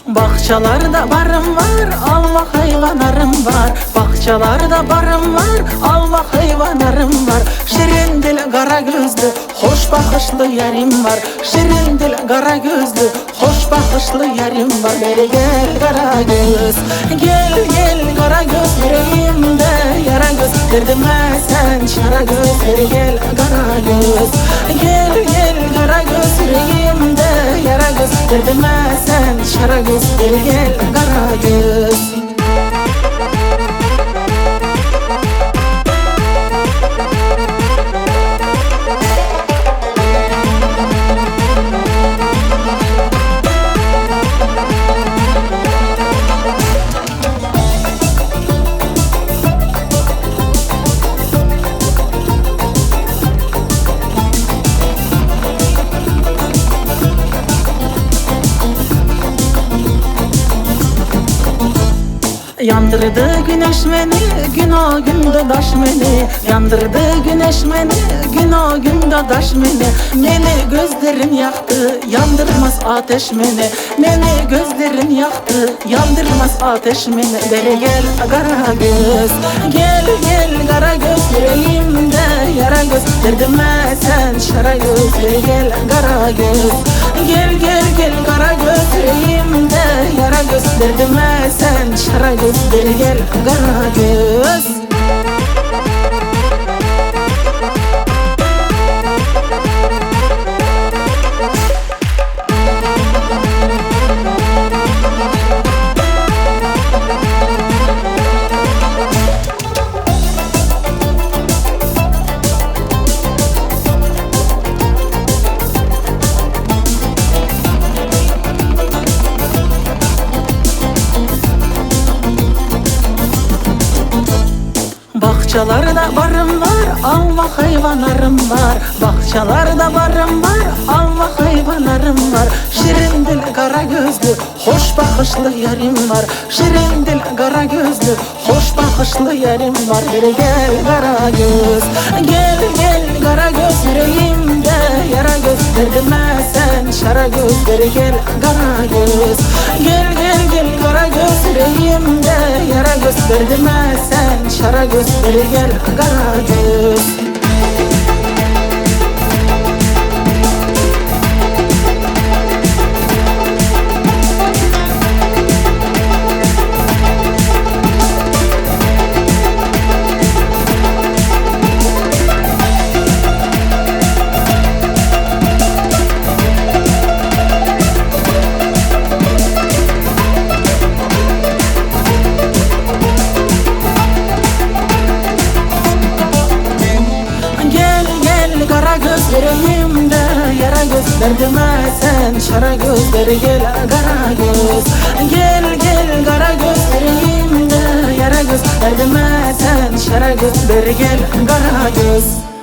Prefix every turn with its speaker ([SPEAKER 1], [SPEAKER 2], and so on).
[SPEAKER 1] Bahçalarda barım var, Allah hayvanlarım var. Bahçalarda barım var, Allah hayvanlarım var. Şirin dil kara gözlü, hoş bakışlı yarim var. Şirin dil kara gözlü, hoş bakışlı yarim var. Beri gel kara göz, gel gel kara göz. Yüreğimde yara göz, derdime sen şara göz. Beri gel kara göz, gel gel kara göz. Yüreğimde yara göz, derdime sen şara göz. Beri gel kara göz. Yandırdı güneş beni, gün o günde daş beni. Yandırdı güneş beni, gün o günde daş beni. Beni gözlerin yaktı, yandırmaz ateş beni. Beni gözlerin yaktı, yandırmaz ateş beni. Beri gel kara göz, gel gel kara göz. Yüreğimde yara göz, derdime sen şara göz. Beri gel kara göz, gel gel gel kara göz. Yüreğimde yara göz, derdime sen şara göz. Beri gel kara göz. Bahçalarda barım var, Allah hayvanlarım var. Bahçalarda barım var, Allah hayvanlarım var. Şirin dil kara gözlü, hoş bakışlı yarim var. Şirin dil kara gözlü, hoş bakışlı yarim var. Beri gel kara göz, gel gel kara göz. Yüreğimde yara göz, derdime sen şara göz. Beri gel kara göz, gel gel gel kara göz. Yüreğimde yara göz, derdime sen şara göz. Beri gel kara göz. Yüreğimde yara göz, derdime sen şara göz. Beri gel kara göz, gel gel kara göz. Yüreğimde yara göz, derdime sen şara göz. Beri gel kara göz.